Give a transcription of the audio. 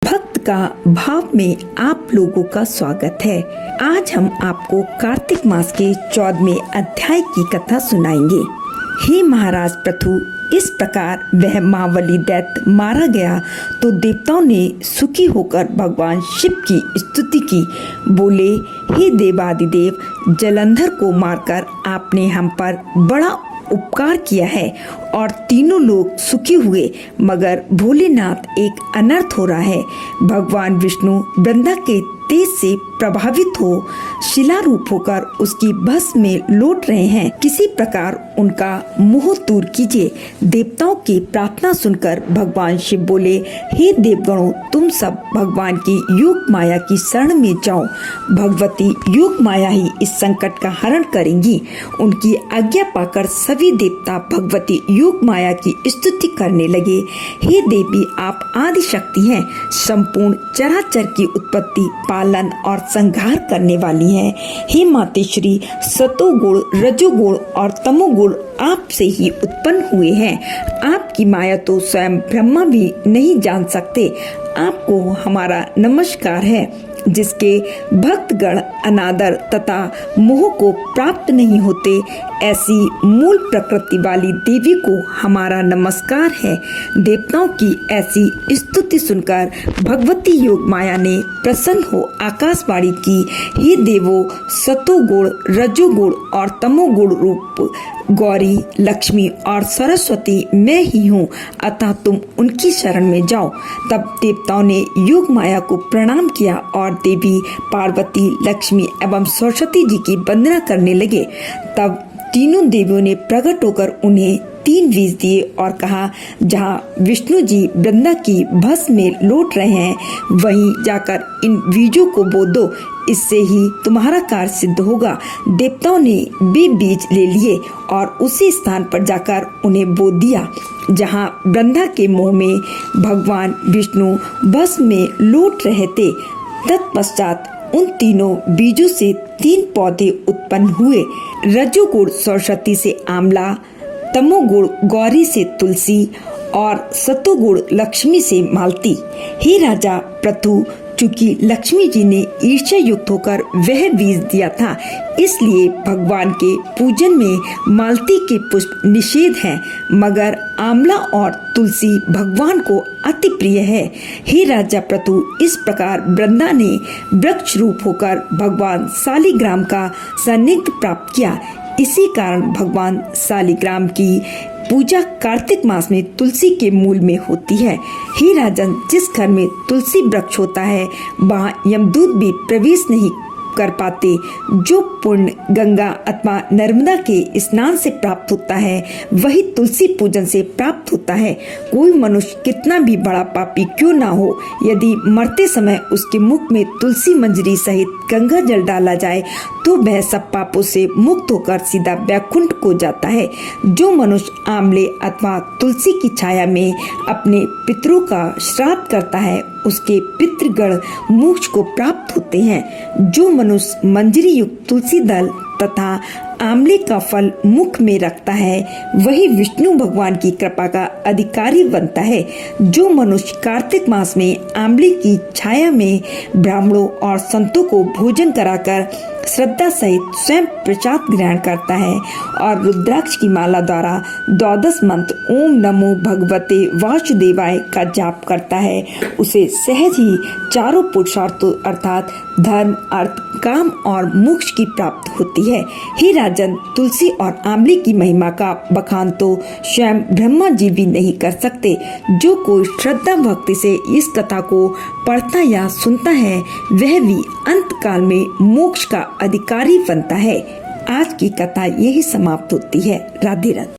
भक्त का भाव में आप लोगों का स्वागत है। आज हम आपको कार्तिक मास के 14वें अध्याय की कथा सुनाएंगे। हे महाराज पृथु, इस प्रकार वह महाबली दैत्य मारा गया तो देवताओं ने सुखी होकर भगवान शिव की स्तुति की। बोले, हे देवादिदेव, जलंधर को मारकर आपने हम पर बड़ा उपकार किया है और तीनों लोग सुखी हुए, मगर भोलेनाथ एक अनर्थ हो रहा है। भगवान विष्णु वृंदा के तेज से प्रभावित हो शिला रूप होकर उसकी भस्म में लौट रहे हैं। किसी प्रकार उनका मोह दूर कीजिए। देवताओं की प्रार्थना सुनकर भगवान शिव बोले, हे देवगणों, तुम सब भगवान की योग माया की शरण में जाओ। भगवती योग माया ही इस संकट का हरण करेंगी। उनकी आज्ञा पाकर सभी देवता भगवती योग माया की स्तुति करने लगे। हे देवी, आप आदि शक्ति हैं, संपूर्ण चराचर की उत्पत्ति, पालन और संहार करने वाली हैं। हे मातेश्वरी, सतोगुण, रजोगुण और तमोगुण आपसे ही उत्पन्न हुए हैं। आपकी माया तो स्वयं ब्रह्मा भी नहीं जान सकते। आपको हमारा नमस्कार है। जिसके भक्तगण अनादर तथा मोह को प्राप्त नहीं होते, ऐसी मूल प्रकृति वाली देवी को हमारा नमस्कार है। देवताओं की ऐसी स्तुति सुनकर भगवती योग माया ने प्रसन्न हो आकाशवाणी की, हे देवो, सतोगुण, रजोगुण और तमोगुण रूप गौरी, लक्ष्मी और सरस्वती मैं ही हूँ, अतः तुम उनकी शरण में जाओ। तब देवताओं ने योग माया को प्रणाम किया और देवी पार्वती, लक्ष्मी एवं सरस्वती जी की वंदना करने लगे। तब तीनों देवियों ने प्रकट होकर उन्हें 3 बीज दिए और कहा, जहाँ विष्णु जी वृंदा की भस्म में लौट रहे हैं, वहीं जाकर इन बीजों को बो दो, इससे ही तुम्हारा कार्य सिद्ध होगा। देवताओं ने वे बीज ले लिए और उसी स्थान पर जाकर उन्हें बो दिया जहाँ वृंदा के मुंह में भगवान विष्णु भस्म में लौट रहे थे। तत्पश्चात उन तीनों बीजों से 3 पौधे उत्पन्न हुए। रजोगुण सरस्वती से आंवला, तमोगुण गौरी से तुलसी और सतोगुण लक्ष्मी से मालती। हे राजा पृथु, चूंकि लक्ष्मी जी ने ईर्ष्या युक्त होकर वह बीज दिया था, इसलिए भगवान के पूजन में मालती के पुष्प निषेध है, मगर आंवला और तुलसी भगवान को अति प्रिय है। हे राजा पृथु, इस प्रकार वृंदा ने वृक्ष रूप होकर भगवान शालिग्राम का सान्निध्य प्राप्त किया। इसी कारण भगवान शालिग्राम की पूजा कार्तिक मास में तुलसी के मूल में होती है। हे राजन, जिस घर में तुलसी वृक्ष होता है, वहाँ यमदूत भी प्रवेश नहीं कर पाते। जो पुण्य गंगा अथवा नर्मदा के स्नान से प्राप्त होता है, वही तुलसी पूजन से प्राप्त होता है। कोई मनुष्य कितना भी बड़ा पापी क्यों ना हो, यदि मरते समय उसके मुख में तुलसी मंजरी सहित गंगा जल डाला जाए तो वह सब पापों से मुक्त होकर सीधा वैकुंठ को जाता है। जो मनुष्य आंवले अथवा तुलसी की छाया में अपने पितरों का श्राद्ध करता है, उसके पितृगण मोक्ष को प्राप्त होते हैं। जो मनुष्य मंजरी युक्त तुलसी दल तथा आंवले का फल मुख में रखता है, वही विष्णु भगवान की कृपा का अधिकारी बनता है। जो मनुष्य कार्तिक मास में आंवले की छाया में ब्राह्मणों और संतों को भोजन कराकर श्रद्धा सहित स्वयं प्रसाद ग्रहण करता है और रुद्राक्ष की माला द्वारा 12 मंत्र ओम नमो भगवते वासुदेवाय का जाप करता है, उसे सहज ही चारों पुरुषार्थों अर्थात धर्म, अर्थ, काम और मोक्ष की प्राप्ति होती है। हे राजन, तुलसी और आंवले की महिमा का बखान तो स्वयं ब्रह्मा जी भी नहीं कर सकते। जो कोई श्रद्धा भक्ति से इस कथा को पढ़ता या सुनता है, वह भी अंत काल में मोक्ष का अधिकारी बनता है। आज की कथा यही समाप्त होती है। राधे राधे।